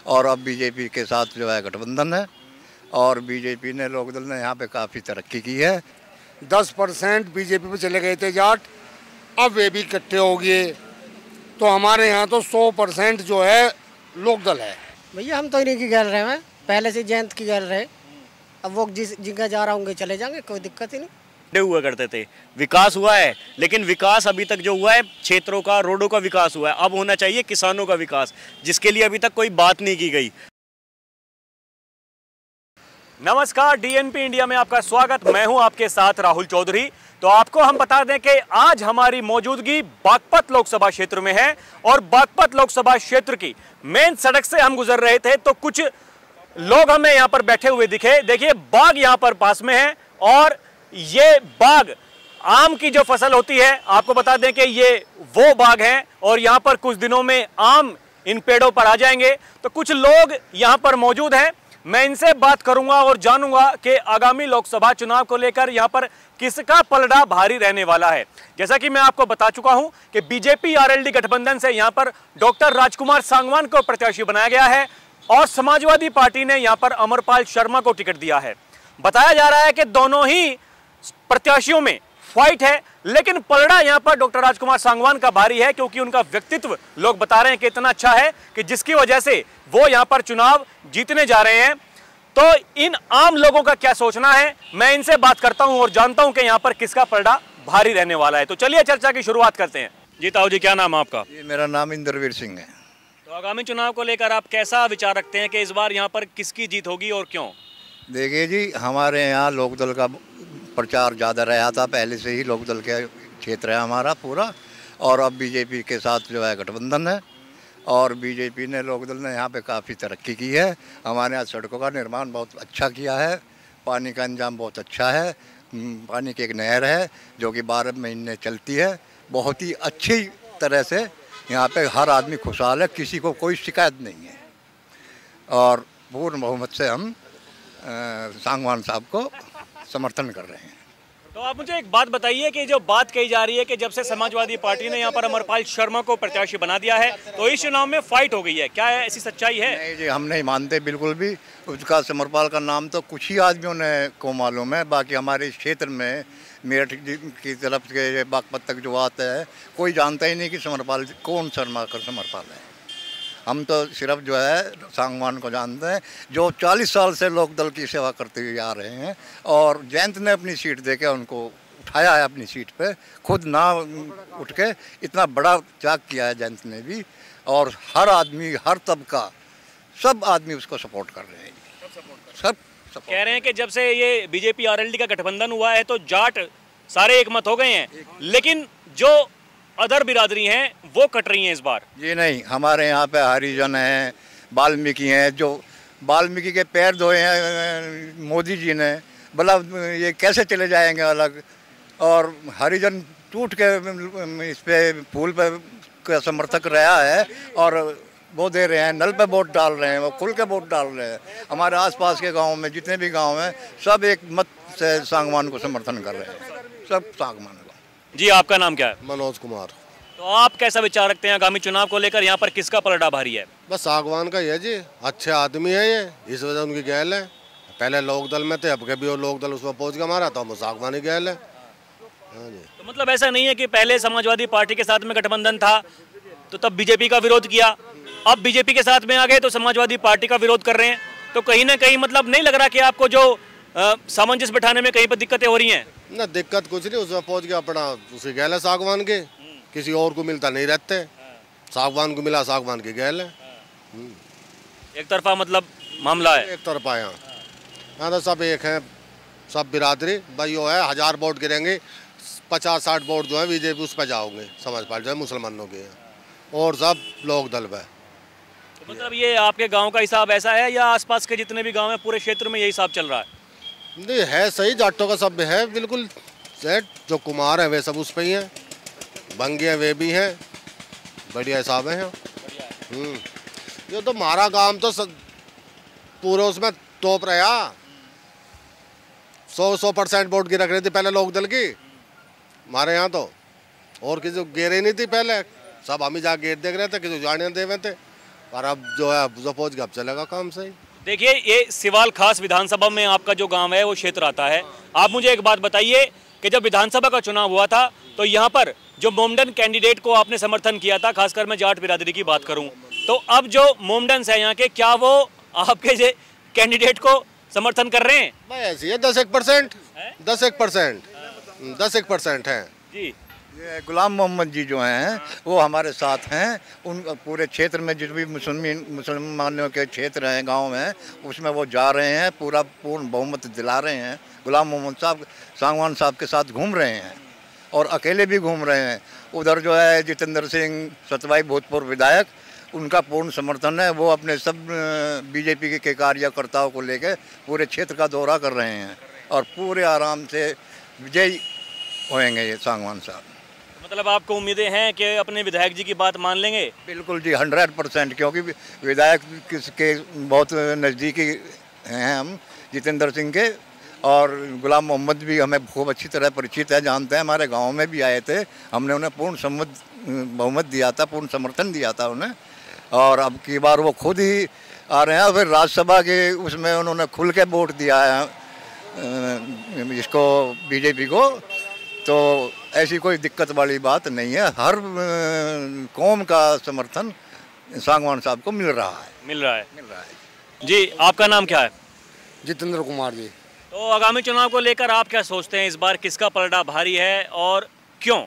और अब बीजेपी के साथ जो है गठबंधन है और बीजेपी ने लोकदल ने यहाँ पे काफ़ी तरक्की की है। 10% बीजेपी पे चले गए थे जाट, अब वे भी इकट्ठे हो गए, तो हमारे यहाँ तो 100% जो है लोकदल है। भैया हम तो इन्हीं की गैल रहे हैं, पहले से जयंत की गैल रहे। अब वो जिनका जा रहा होंगे चले जाएंगे, कोई दिक्कत ही नहीं। हुआ करते थे, विकास हुआ है, लेकिन विकास अभी तक जो हुआ है क्षेत्रों का, रोडों का विकास हुआ है। अब होना चाहिए किसानों का विकास, जिसके लिए अभी तक कोई बात नहीं की गई। नमस्कार, डीएनपी इंडिया में आपका स्वागत। मैं हूं आपके साथ राहुल चौधरी। तो आपको हम बता दें कि आज हमारी मौजूदगी बागपत लोकसभा क्षेत्र में है और बागपत लोकसभा क्षेत्र की मेन सड़क से हम गुजर रहे थे तो कुछ लोग हमें यहां पर बैठे हुए दिखे। देखिए, बाग यहां पर पास में है और ये बाग आम की जो फसल होती है, आपको बता दें कि ये वो बाग है और यहां पर कुछ दिनों में आम इन पेड़ों पर आ जाएंगे। तो कुछ लोग यहां पर मौजूद हैं, मैं इनसे बात करूंगा और जानूंगा कि आगामी लोकसभा चुनाव को लेकर यहां पर किसका पलड़ा भारी रहने वाला है। जैसा कि मैं आपको बता चुका हूं कि बीजेपी आरएलडी गठबंधन से यहां पर डॉक्टर राजकुमार सांगवान को प्रत्याशी बनाया गया है और समाजवादी पार्टी ने यहां पर अमरपाल शर्मा को टिकट दिया है। बताया जा रहा है कि दोनों ही प्रत्याशियों में फाइट है, लेकिन पलड़ा यहां पर डॉक्टर राजकुमार सांगवान का भारी है, क्योंकि उनका व्यक्तित्व लोग बता रहे हैं कि इतना अच्छा है कि जिसकी वजह से वो यहां पर चुनाव जीतने जा रहे हैं। तो इन आम लोगों का क्या सोचना है, मैं इनसे बात करता हूं और जानता हूं कि यहां पर किसका पलड़ा भारी रहने वाला है। तो चलिए चर्चा की शुरुआत करते हैं। जी ताऊ जी, क्या नाम है आपका? ये मेरा नाम इंद्रवीर सिंह है। तो आगामी चुनाव को लेकर आप कैसा विचार रखते हैं कि इस बार यहाँ पर किसकी जीत होगी और क्यों? देखिए जी, हमारे यहाँ लोकदल का प्रचार ज़्यादा रहा था, पहले से ही लोकदल के क्षेत्र है हमारा पूरा, और अब बीजेपी के साथ जो है गठबंधन है और बीजेपी ने लोकदल ने यहाँ पे काफ़ी तरक्की की है। हमारे यहाँ सड़कों का निर्माण बहुत अच्छा किया है, पानी का इंतजाम बहुत अच्छा है, पानी की एक नहर है जो कि 12 महीने चलती है। बहुत ही अच्छी तरह से यहाँ पे हर आदमी खुशहाल है, किसी को कोई शिकायत नहीं है और पूर्ण बहुमत से हम सांगवान साहब को समर्थन कर रहे हैं। तो आप मुझे एक बात बताइए कि जो बात कही जा रही है कि जब से समाजवादी पार्टी ने यहाँ पर अमरपाल शर्मा को प्रत्याशी बना दिया है तो इस चुनाव में फाइट हो गई है, क्या है ऐसी सच्चाई है? नहीं जी, हम नहीं मानते बिल्कुल भी। उसका अमरपाल का नाम तो कुछ ही आदमियों ने को मालूम है, बाकी हमारे क्षेत्र में मेरठ की तरफ के बागपत तक जो आता है कोई जानता ही नहीं कि समरपाल कौन शर्मा का समरपाल है। हम तो सिर्फ जो है सांगवान को जानते हैं जो 40 साल से लोकदल की सेवा करते हुए आ रहे हैं और जयंत ने अपनी सीट देके उनको उठाया है अपनी सीट पे, खुद ना उठ के इतना बड़ा त्याग किया है जयंत ने भी, और हर आदमी, हर तबका, सब आदमी उसको सपोर्ट कर रहे हैं। सब कह रहे हैं कि जब से ये बीजेपी आरएलडी का गठबंधन हुआ है तो जाट सारे एकमत हो गए हैं, लेकिन जो अदर बिरादरी हैं वो कट रही हैं इस बार। जी नहीं, हमारे यहाँ पे हरिजन हैं, वाल्मीकि हैं, जो वाल्मीकि के पैर धोए हैं मोदी जी ने, भला ये कैसे चले जाएंगे अलग। और हरिजन टूट के इस पे फूल पे समर्थक रहा है और वो दे रहे हैं, नल पे वोट डाल रहे हैं, वो खुल के वोट डाल रहे हैं। हमारे आसपास के गांव में जितने भी गांव हैं सब एक मत से सांगवान को समर्थन कर रहे हैं, सब सांगवान को। जी, आपका नाम क्या है? मनोज कुमार। तो आप कैसा विचार रखते हैं आगामी चुनाव को लेकर, यहाँ पर किसका पलड़ा भारी है? बस सांगवान का ही है जी, अच्छे आदमी है ये, इस वजह उनकी गैल है। पहले लोकदल में थे, अब कभी वो लोकदल उसमें पहुँच के हमारा, तो हम सांगवान ही गैल है। हाँ जी। तो मतलब ऐसा नहीं है कि पहले समाजवादी पार्टी के साथ में गठबंधन था तो तब बीजेपी का विरोध किया, अब बीजेपी के साथ में आ गए तो समाजवादी पार्टी का विरोध कर रहे हैं, तो कहीं ना कहीं मतलब नहीं लग रहा कि आपको जो सामंजस्य बिठाने में कहीं पर दिक्कतें हो रही हैं? ना, दिक्कत कुछ नहीं, उसमें पहुँच गया अपना, उसे गैल है सागवान के, किसी और को मिलता नहीं रहते, सागवान को मिला, सागवान की गैल है। एक तरफा मतलब मामला है? एक तरफा यहाँ तो सब एक हैं, सब बिरादरी भाई वो है। 1000 वोट गिरेंगे, 50-60 वोट जो है बीजेपी उस पर जाओगे, समझ पा जो है मुसलमानों के, और सब लोक दल पे। तो मतलब ये आपके गांव का हिसाब ऐसा है या आसपास के जितने भी गांव हैं पूरे क्षेत्र में यही हिसाब चल रहा है? नहीं है, सही जाटों का सब है बिल्कुल सेट, जो कुमार है वे सब उस पर ही हैं, बंगे वे भी हैं, बढ़िया हिसाब है। ये तो हमारा गांव तो पूरे उसमें टॉप रहा, 100% वोट गिरा रही थी पहले लोकदल की हमारे यहाँ तो, और किसी गिरे नहीं थी पहले, सब हम ही जा गेट देख रहे थे, किसी जाने दे हुए थे, पर अब जो है सपोज कि अब चलेगा काम सही। देखिए, ये सिवाल खास विधानसभा में आपका जो गांव है वो क्षेत्र आता है। आप मुझे एक बात बताइए कि जब विधानसभा का चुनाव हुआ था तो यहाँ पर जो मोमडन कैंडिडेट को आपने समर्थन किया था, खासकर मैं जाट बिरादरी की बात करूं, तो अब जो मोमडन्स है यहाँ के, क्या वो आपके कैंडिडेट को समर्थन कर रहे हैं? भाई ऐसी है 10-1%, 10-1% है जी। ये गुलाम मोहम्मद जी जो हैं वो हमारे साथ हैं। उन पूरे क्षेत्र में जो भी मुसलमानों के क्षेत्र हैं, गांव में, उसमें वो जा रहे हैं, पूरा पूर्ण बहुमत दिला रहे हैं। गुलाम मोहम्मद साहब सांगवान साहब के साथ घूम रहे हैं और अकेले भी घूम रहे हैं। उधर जो है जितेंद्र सिंह सतवाई भूतपूर्व विधायक, उनका पूर्ण समर्थन है। वो अपने सब बीजेपी के कार्यकर्ताओं को लेकर पूरे क्षेत्र का दौरा कर रहे हैं और पूरे आराम से विजयी होएंगे ये सांगवान साहब। मतलब आपको उम्मीदें हैं कि अपने विधायक जी की बात मान लेंगे? बिल्कुल जी, 100%, क्योंकि विधायक किसके बहुत नज़दीकी हैं हम, जितेंद्र सिंह के। और गुलाम मोहम्मद भी हमें खूब अच्छी तरह परिचित है, जानते हैं, हमारे गांव में भी आए थे। हमने उन्हें पूर्ण बहुमत दिया था, पूर्ण समर्थन दिया था उन्हें। और अब की बार वो खुद ही आ रहे हैं। फिर राज्यसभा के उसमें उन्होंने खुल के वोट दिया है इसको, बीजेपी को। तो ऐसी कोई दिक्कत वाली बात नहीं है। हर कौम का समर्थन सांगवान साहब को मिल रहा है। जी, आपका नाम क्या है? जितेंद्र कुमार जी। तो आगामी चुनाव को लेकर आप क्या सोचते हैं, इस बार किसका पलड़ा भारी है और क्यों?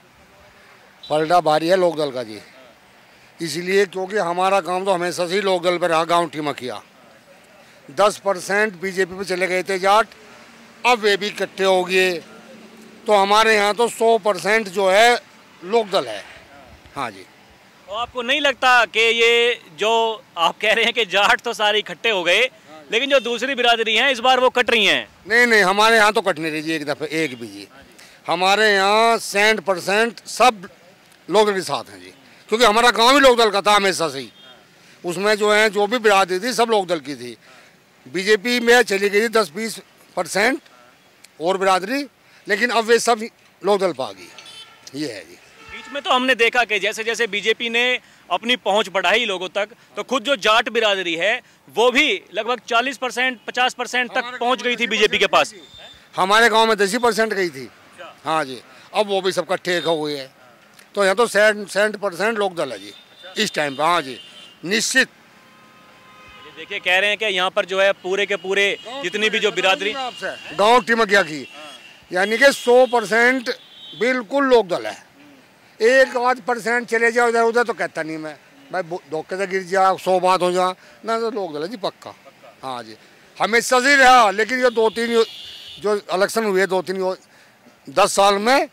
पलड़ा भारी है लोकदल का जी, इसलिए क्योंकि हमारा काम तो हमेशा से ही लोकदल पर रहा। गाँव टीमकिया 10% बीजेपी पे चले गए थे जाट, अब वे भी इकट्ठे हो गए, तो हमारे यहाँ तो 100% जो है लोकदल है। हाँ जी। तो आपको नहीं लगता कि ये जो आप कह रहे हैं कि जाट तो सारे इकट्ठे हो गए, लेकिन जो दूसरी बिरादरी हैं इस बार वो कट रही हैं? नहीं, हमारे यहाँ तो कट नहीं रही जी, एक दफ़े एक भी जी। हमारे यहाँ 100% सब लोकदल के साथ हैं जी, क्योंकि हमारा गाँव ही लोकदल का था हमेशा से ही। उसमें जो है जो भी बिरादरी थी सब लोकदल की थी। बीजेपी में चली गई थी 10-20% और बिरादरी, लेकिन अब वे सब लोकदल पा गई। ये है जी। बीच में तो हमने देखा कि जैसे जैसे बीजेपी ने अपनी पहुंच बढ़ाई लोगों तक, तो खुद जो जाट बिरादरी है वो भी लगभग 40% 50% तक पहुंच गई थी बीजेपी के पास। हमारे गांव में 10% गई थी। हाँ जी, अब वो भी सबका ठेक हो गई है, तो यहाँ तो 60% लोकदल है जी इस टाइम पर। हाँ जी, निश्चित। देखिए, कह रहे हैं कि यहाँ पर जो है पूरे के पूरे जितनी भी जो बिरादरी गाँव टिमकिया की, यानी कि 100% बिल्कुल लोकदल है। 1-8% चले जाओ इधर उधर तो कहता नहीं मैं, भाई धोखे से गिर जा, 100 बात हो जा ना, तो लोकदल है जी पक्का। हाँ जी, हमेशा से रहा। लेकिन ये 2-3 जो इलेक्शन हुए 10 साल में,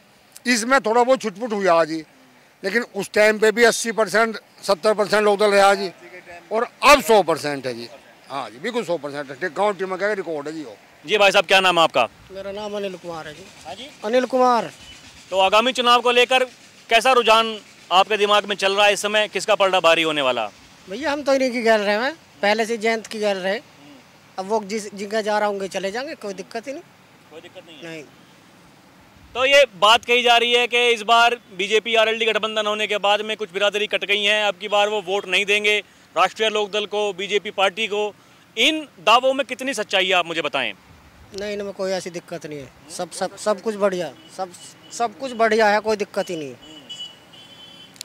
इसमें थोड़ा बहुत छुटपुट हुआ जी, लेकिन उस टाइम पे भी 80% 70% लोकदल रहा जी, और अब 100% है जी। हाँ जी, बिल्कुल 100% है। गाँव टिमकिया का रिकॉर्ड है जी वो। जी भाई साहब, क्या नाम है आपका? मेरा नाम अनिल कुमार है जी। हाँ जी, अनिल कुमार। तो आगामी चुनाव को लेकर कैसा रुझान आपके दिमाग में चल रहा है इस समय, किसका पलड़ा भारी होने वाला? भैया हम तो इन्हीं की गैल रहे हैं, पहले से जयंत की गैल रहे। अब वो जिनका जा रहा होंगे चले जाएंगे, कोई दिक्कत ही नहीं। कोई दिक्कत नहीं। तो ये बात कही जा रही है कि इस बार बीजेपी आरएलडी गठबंधन होने के बाद में कुछ बिरादरी कट गई हैं, अब की बार वो वोट नहीं देंगे राष्ट्रीय लोकदल को, बीजेपी पार्टी को। इन दावों में कितनी सच्चाई है, आप मुझे बताएं। नहीं, इनमें कोई ऐसी दिक्कत नहीं है। सब कुछ बढ़िया, सब कुछ बढ़िया है, कोई दिक्कत ही नहीं है।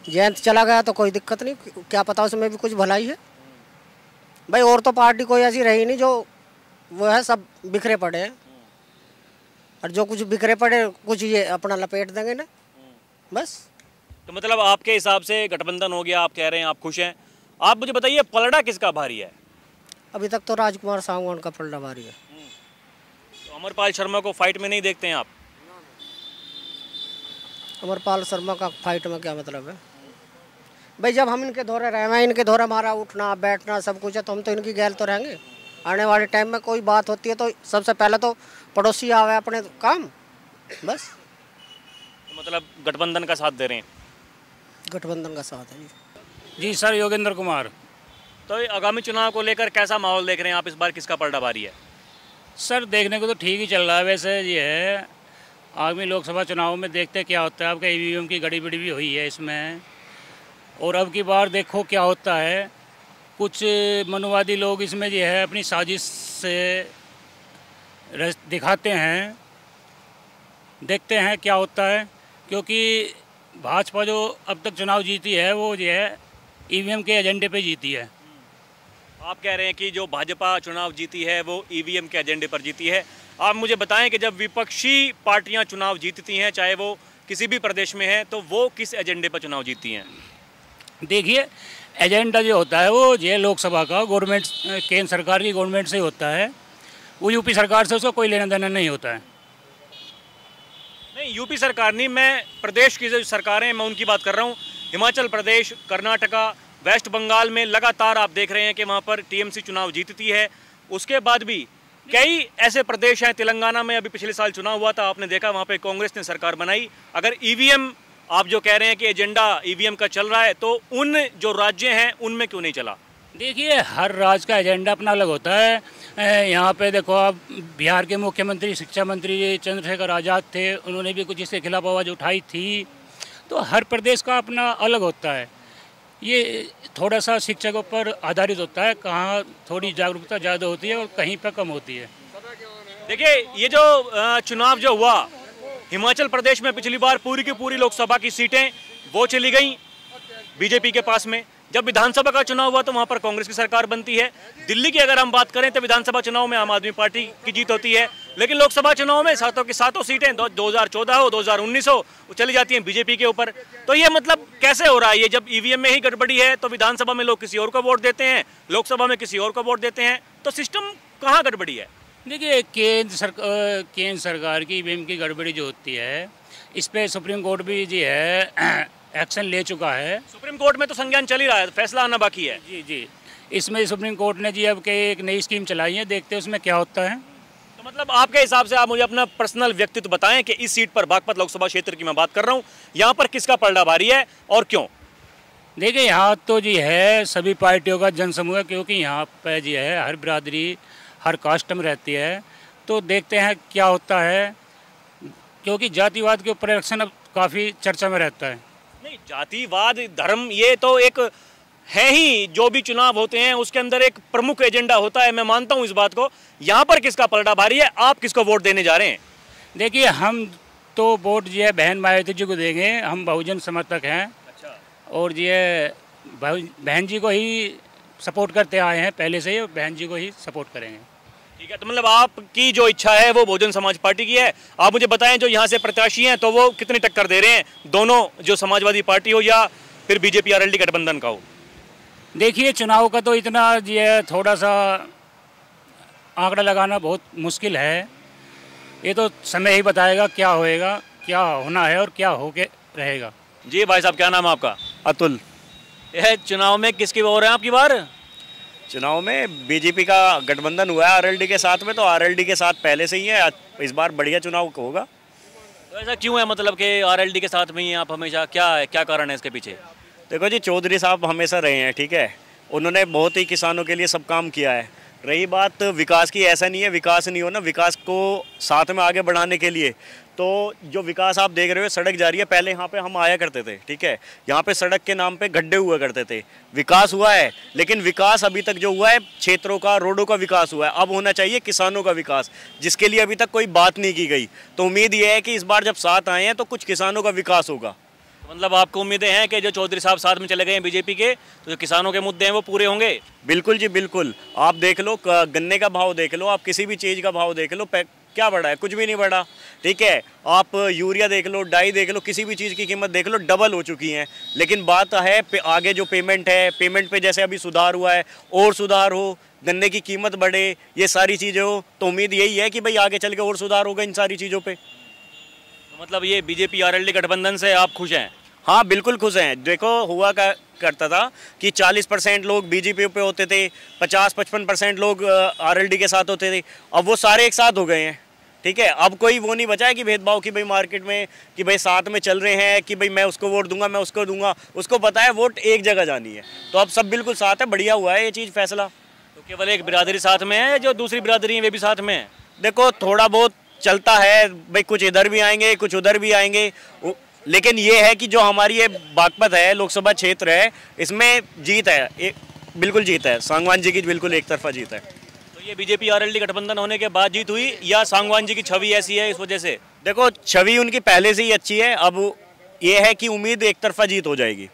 जयंत चला गया तो कोई दिक्कत नहीं, क्या पता उसमें भी कुछ भलाई है भाई। और तो पार्टी कोई ऐसी रही नहीं जो वो है, सब बिखरे पड़े हैं, और जो कुछ बिखरे पड़े कुछ ये अपना लपेट देंगे ना, बस। तो मतलब आपके हिसाब से गठबंधन हो गया, आप कह रहे हैं आप खुश हैं। आप मुझे बताइए, पलड़ा किसका भारी है? अभी तक तो राजकुमार सांगवान का पलड़ा भारी है। तो अमरपाल शर्मा को फाइट में नहीं देखते हैं आप? अमरपाल शर्मा का फाइट में क्या मतलब है भाई? जब हम इनके दौरे रहे हैं, इनके दौरे हमारा उठना बैठना सब कुछ है, तो हम तो इनकी गैल तो रहेंगे। आने वाले टाइम में कोई बात होती है तो सबसे पहले तो पड़ोसी आवे अपने काम, बस। तो मतलब गठबंधन का साथ दे रहे हैं? गठबंधन का साथ है जी सर। योगेंद्र कुमार। तो आगामी चुनाव को लेकर कैसा माहौल देख रहे हैं आप, इस बार किसका पलड़ा भारी है? सर देखने को तो ठीक ही चल रहा है। वैसे ये है, आगामी लोकसभा चुनाव में देखते क्या होता है। आपका ईवीएम की गड़बड़ी भी हुई है इसमें, और अब की बार देखो क्या होता है। कुछ मनुवादी लोग इसमें जो है अपनी साजिश से दिखाते हैं, देखते हैं क्या होता है। क्योंकि भाजपा जो अब तक चुनाव जीती है वो जो है ईवीएम के एजेंडे पे जीती है। आप कह रहे हैं कि जो भाजपा चुनाव जीती है वो ईवीएम के एजेंडे पर जीती है। आप मुझे बताएं कि जब विपक्षी पार्टियां चुनाव जीतती हैं, चाहे वो किसी भी प्रदेश में है, तो वो किस एजेंडे पर चुनाव जीतती हैं? देखिए, एजेंडा जो होता है वो जो लोकसभा का गवर्नमेंट, केंद्र सरकार की गवर्नमेंट से होता है। वो यूपी सरकार से उसका कोई लेना देना नहीं होता है। नहीं, यूपी सरकार नहीं, मैं प्रदेश की जो सरकारें हैं मैं उनकी बात कर रहा हूँ। हिमाचल प्रदेश, कर्नाटका, वेस्ट बंगाल में लगातार आप देख रहे हैं कि वहाँ पर टीएमसी चुनाव जीतती है। उसके बाद भी कई ऐसे प्रदेश हैं, तेलंगाना में अभी पिछले साल चुनाव हुआ था, आपने देखा वहाँ पे कांग्रेस ने सरकार बनाई। अगर ईवीएम आप जो कह रहे हैं कि एजेंडा ईवीएम का चल रहा है, तो उन जो राज्य हैं उनमें क्यों नहीं चला? देखिए, हर राज्य का एजेंडा अपना अलग होता है। यहाँ पे देखो आप, बिहार के मुख्यमंत्री, शिक्षा मंत्री चंद्रशेखर आज़ाद थे, उन्होंने भी कुछ इसके खिलाफ आवाज़ उठाई थी। तो हर प्रदेश का अपना अलग होता है। ये थोड़ा सा शिक्षा के ऊपर आधारित होता है, कहाँ थोड़ी जागरूकता ज़्यादा होती है और कहीं पर कम होती है। देखिए, ये जो चुनाव जो हुआ हिमाचल प्रदेश में, पिछली बार पूरी की पूरी लोकसभा की सीटें वो चली गई बीजेपी के पास में। जब विधानसभा का चुनाव हुआ तो वहाँ पर कांग्रेस की सरकार बनती है। दिल्ली की अगर हम बात करें तो विधानसभा चुनाव में आम आदमी पार्टी की जीत होती है, लेकिन लोकसभा चुनाव में सातों की सातों सीटें 2014 हो, 2019 हो, वो चली जाती हैं बीजेपी के ऊपर। तो ये मतलब कैसे हो रहा है? ये जब ईवीएम में ही गड़बड़ी है तो विधानसभा में लोग किसी और को वोट देते हैं, लोकसभा में किसी और को वोट देते हैं, तो सिस्टम कहाँ गड़बड़ी है? देखिए, केंद्र सरकार की ईवीएम की गड़बड़ी जो होती है, इस पर सुप्रीम कोर्ट भी जी है एक्शन ले चुका है। सुप्रीम कोर्ट में तो संज्ञान चल ही रहा है, फैसला आना बाकी है। जी जी, इसमें सुप्रीम कोर्ट ने जी अब के एक नई स्कीम चलाई है, देखते हैं उसमें क्या होता है। तो मतलब आपके हिसाब से आप मुझे अपना पर्सनल व्यक्तित्व बताएं कि इस सीट पर, बागपत लोकसभा क्षेत्र की मैं बात कर रहा हूँ, यहाँ पर किसका पलड़ा भारी है और क्यों? देखिए, यहाँ तो जी है सभी पार्टियों का जनसमूह है, क्योंकि यहाँ पर जी है हर बिरादरी, हर कास्ट में रहती है। तो देखते हैं क्या होता है, क्योंकि जातिवाद के ऊपर इलेक्शन अब काफ़ी चर्चा में रहता है। नहीं, जातिवाद, धर्म, ये तो एक है ही, जो भी चुनाव होते हैं उसके अंदर एक प्रमुख एजेंडा होता है, मैं मानता हूँ इस बात को। यहाँ पर किसका पलड़ा भारी है? आप किसको वोट देने जा रहे हैं? देखिए, हम तो वोट जो है बहन मायावती जी को देंगे। हम बहुजन समर्थक हैं। अच्छा। और ये बहन जी को ही सपोर्ट करते आए हैं पहले से ही, और बहन जी को ही सपोर्ट करेंगे। ठीक है, तो मतलब आपकी जो इच्छा है वो बहुजन समाज पार्टी की है। आप मुझे बताएं, जो यहाँ से प्रत्याशी हैं तो वो कितनी टक्कर दे रहे हैं, दोनों, जो समाजवादी पार्टी हो या फिर बीजेपी आरएलडी गठबंधन का हो? देखिए, चुनाव का तो इतना ये थोड़ा सा आंकड़ा लगाना बहुत मुश्किल है। ये तो समय ही बताएगा क्या होएगा, क्या होना है और क्या होके रहेगा। जी भाई साहब, क्या नाम है आपका? अतुल। यह चुनाव में किसकी ओर है आपकी बार? चुनाव में बीजेपी का गठबंधन हुआ है आरएलडी के साथ में, तो आरएलडी के साथ पहले से ही है। इस बार बढ़िया चुनाव होगा। तो ऐसा क्यों है, मतलब कि आरएलडी के साथ में ही आप हमेशा? क्या है, क्या कारण है इसके पीछे? देखो जी, चौधरी साहब हमेशा रहे हैं, ठीक है, उन्होंने बहुत ही किसानों के लिए सब काम किया है। रही बात विकास की, ऐसा नहीं है विकास नहीं हो ना, विकास को साथ में आगे बढ़ाने के लिए तो जो विकास आप देख रहे हो, सड़क जा रही है। पहले यहाँ पे हम आया करते थे, ठीक है, यहाँ पे सड़क के नाम पे गड्ढे हुआ करते थे। विकास हुआ है, लेकिन विकास अभी तक जो हुआ है क्षेत्रों का, रोडों का विकास हुआ है। अब होना चाहिए किसानों का विकास, जिसके लिए अभी तक कोई बात नहीं की गई। तो उम्मीद ये है कि इस बार जब साथ आए हैं तो कुछ किसानों का विकास होगा। मतलब आपको उम्मीदें हैं कि जो चौधरी साहब साथ में चले गए हैं बीजेपी के, तो जो किसानों के मुद्दे हैं वो पूरे होंगे? बिल्कुल जी, बिल्कुल। आप देख लो, गन्ने का भाव देख लो, आप किसी भी चीज़ का भाव देख लो, क्या बढ़ा है? कुछ भी नहीं बढ़ा, ठीक है। आप यूरिया देख लो, डाई देख लो, किसी भी चीज़ की कीमत देख लो, डबल हो चुकी हैं। लेकिन बात है आगे जो पेमेंट है, पेमेंट पे जैसे अभी सुधार हुआ है, और सुधार हो, गन्ने की कीमत बढ़े, ये सारी चीज़ें हो, तो उम्मीद यही है कि भाई आगे चल के और सुधार होगा इन सारी चीज़ों पर। तो मतलब ये बीजेपी आरएलडी गठबंधन से आप खुश हैं? हाँ, बिल्कुल खुश हैं। देखो, हुआ करता था कि 40% लोग बीजेपी पे होते थे, 50-55% लोग आरएलडी के साथ होते थे। अब वो सारे एक साथ हो गए हैं, ठीक है। अब कोई वो नहीं बचा है कि भेदभाव कि भाई मार्केट में कि भाई साथ में चल रहे हैं कि भाई मैं उसको वोट दूंगा, मैं उसको दूंगा। उसको पता है वोट एक जगह जानी है, तो अब सब बिल्कुल साथ है। बढ़िया हुआ है ये चीज़, फैसला। तो केवल एक बिरादरी साथ में है या जो दूसरी बिरादरी है वे भी साथ में है? देखो, थोड़ा बहुत चलता है भाई, कुछ इधर भी आएंगे, कुछ उधर भी आएंगे, लेकिन ये है कि जो हमारी ये बागपत है, लोकसभा क्षेत्र है, इसमें जीत है। बिल्कुल जीता है, सांगवान जी की बिल्कुल एक तरफा जीता है। तो ये बीजेपी आरएलडी गठबंधन होने के बाद जीत हुई या सांगवान जी की छवि ऐसी है इस वजह से? देखो छवि उनकी पहले से ही अच्छी है, अब ये है कि उम्मीद एक तरफा जीत हो जाएगी,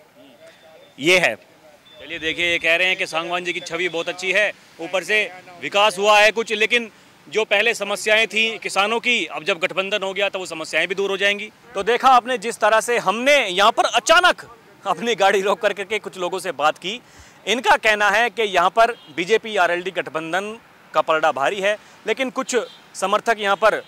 ये है। चलिए देखिए, ये कह रहे हैं कि सांगवान जी की छवि बहुत अच्छी है, ऊपर से विकास हुआ है कुछ, लेकिन जो पहले समस्याएं थी किसानों की, अब जब गठबंधन हो गया तो वो समस्याएं भी दूर हो जाएंगी। तो देखा आपने जिस तरह से हमने यहाँ पर अचानक अपनी गाड़ी रोक करके कुछ लोगों से बात की, इनका कहना है कि यहाँ पर बीजेपी आरएलडी गठबंधन का पलड़ा भारी है, लेकिन कुछ समर्थक यहाँ पर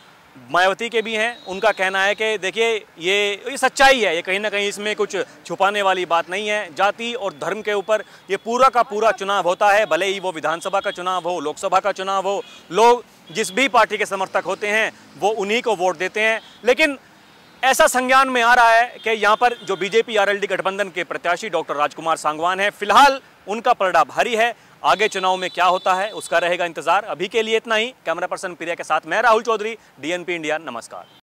मायावती के भी हैं। उनका कहना है कि देखिए ये सच्चाई है, ये कहीं ना कहीं इसमें कुछ छुपाने वाली बात नहीं है। जाति और धर्म के ऊपर ये पूरा का पूरा चुनाव होता है, भले ही वो विधानसभा का चुनाव हो, लोकसभा का चुनाव हो, लोग जिस भी पार्टी के समर्थक होते हैं वो उन्हीं को वोट देते हैं। लेकिन ऐसा संज्ञान में आ रहा है कि यहाँ पर जो बीजेपी आरएलडी गठबंधन के प्रत्याशी डॉक्टर राजकुमार सांगवान है, फिलहाल उनका पलड़ा भारी है। आगे चुनाव में क्या होता है उसका रहेगा इंतजार। अभी के लिए इतना ही। कैमरा पर्सन प्रिया के साथ मैं राहुल चौधरी, डीएनपी इंडिया। नमस्कार।